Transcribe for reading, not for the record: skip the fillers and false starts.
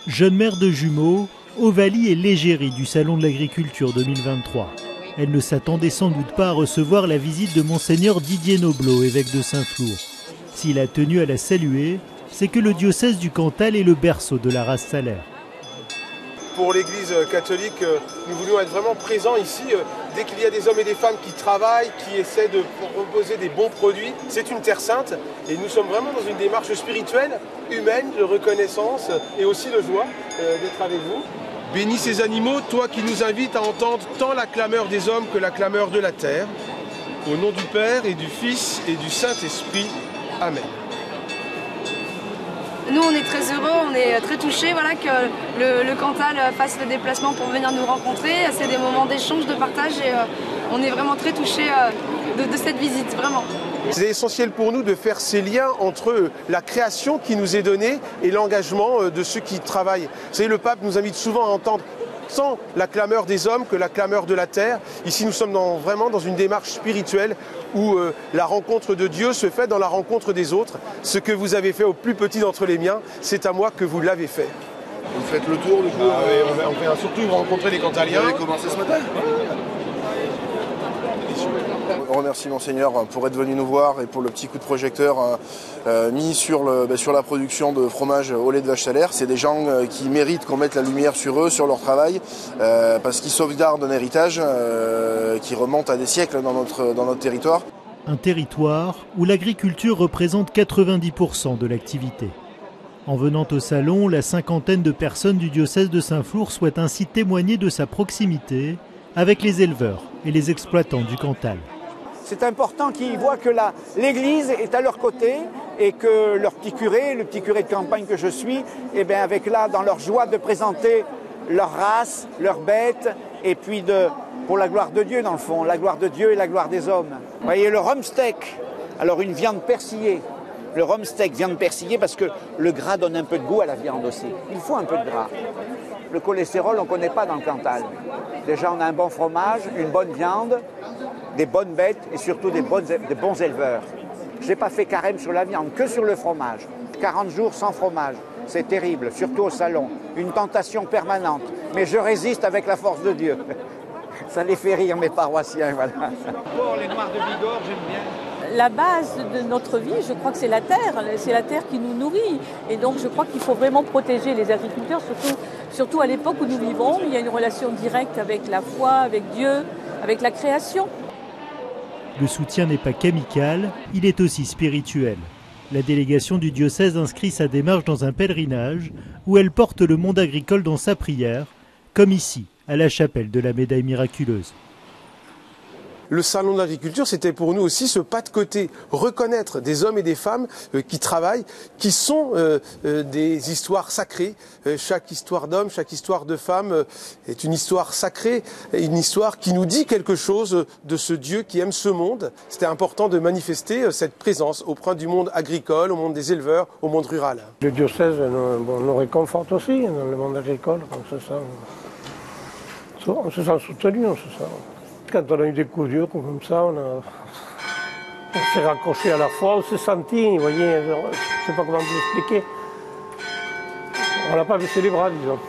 Jeune mère de jumeaux, Ovalie est l'égérie du Salon de l'Agriculture 2023. Elle ne s'attendait sans doute pas à recevoir la visite de Monseigneur Didier Nobleau, évêque de Saint-Flour. S'il a tenu à la saluer, c'est que le diocèse du Cantal est le berceau de la race salaire. Pour l'Église catholique, nous voulions être vraiment présents ici. Dès qu'il y a des hommes et des femmes qui travaillent, qui essaient de proposer des bons produits, c'est une terre sainte. Et nous sommes vraiment dans une démarche spirituelle, humaine, de reconnaissance et aussi de joie d'être avec vous. Bénis ces animaux, toi qui nous invites à entendre tant la clameur des hommes que la clameur de la terre. Au nom du Père et du Fils et du Saint-Esprit. Amen. Nous, on est très heureux, on est très touchés que le Cantal fasse le déplacement pour venir nous rencontrer. C'est des moments d'échange, de partage et on est vraiment très touchés de cette visite, vraiment. C'est essentiel pour nous de faire ces liens entre la création qui nous est donnée et l'engagement de ceux qui travaillent. Vous savez, le pape nous invite souvent à entendre tant la clameur des hommes que la clameur de la terre. Ici, nous sommes vraiment dans une démarche spirituelle où la rencontre de Dieu se fait dans la rencontre des autres. Ce que vous avez fait au plus petit d'entre les miens, c'est à moi que vous l'avez fait. Vous faites le tour du coup On fait surtout rencontrer les Cantaliens. Vous avez commencé ce matin? On remercie Monseigneur pour être venu nous voir et pour le petit coup de projecteur mis sur la production de fromage au lait de vache salaire. C'est des gens qui méritent qu'on mette la lumière sur eux, sur leur travail, parce qu'ils sauvegardent un héritage qui remonte à des siècles dans notre territoire. Un territoire où l'agriculture représente 90% de l'activité. En venant au salon, la cinquantaine de personnes du diocèse de Saint-Flour souhaitent ainsi témoigner de sa proximité avec les éleveurs et les exploitants du Cantal. C'est important qu'ils voient que l'Église est à leur côté et que leur petit curé, le petit curé de campagne que je suis, avec dans leur joie de présenter leur race, leurs bêtes, et puis pour la gloire de Dieu dans le fond, la gloire de Dieu et la gloire des hommes. Vous voyez le rumsteak, alors une viande persillée. Le rumsteak, viande persillée, parce que le gras donne un peu de goût à la viande aussi. Il faut un peu de gras. Le cholestérol, on ne connaît pas dans le Cantal. Déjà, on a un bon fromage, une bonne viande, des bonnes bêtes et surtout des bons éleveurs. Je n'ai pas fait carême sur la viande, que sur le fromage. 40 jours sans fromage, c'est terrible, surtout au salon. Une tentation permanente. Mais je résiste avec la force de Dieu. Ça les fait rire, mes paroissiens, voilà. Pour les Noirs de Bigorre, j'aime bien. La base de notre vie, je crois que c'est la terre qui nous nourrit. Et donc je crois qu'il faut vraiment protéger les agriculteurs, surtout à l'époque où nous vivons. Il y a une relation directe avec la foi, avec Dieu, avec la création. Le soutien n'est pas qu'amical, il est aussi spirituel. La délégation du diocèse inscrit sa démarche dans un pèlerinage où elle porte le monde agricole dans sa prière, comme ici, à la chapelle de la Médaille miraculeuse. Le salon de l'agriculture, c'était pour nous aussi ce pas de côté, reconnaître des hommes et des femmes qui travaillent, qui sont des histoires sacrées. Chaque histoire d'homme, chaque histoire de femme est une histoire sacrée, une histoire qui nous dit quelque chose de ce Dieu qui aime ce monde. C'était important de manifester cette présence auprès du monde agricole, au monde des éleveurs, au monde rural. Le diocèse nous réconforte aussi dans le monde agricole, on se sent soutenu, Quand on a eu des coups durs comme ça, on s'est raccroché à la foi, on s'est senti, vous voyez, je ne sais pas comment vous expliquer. On n'a pas baissé les bras, disons.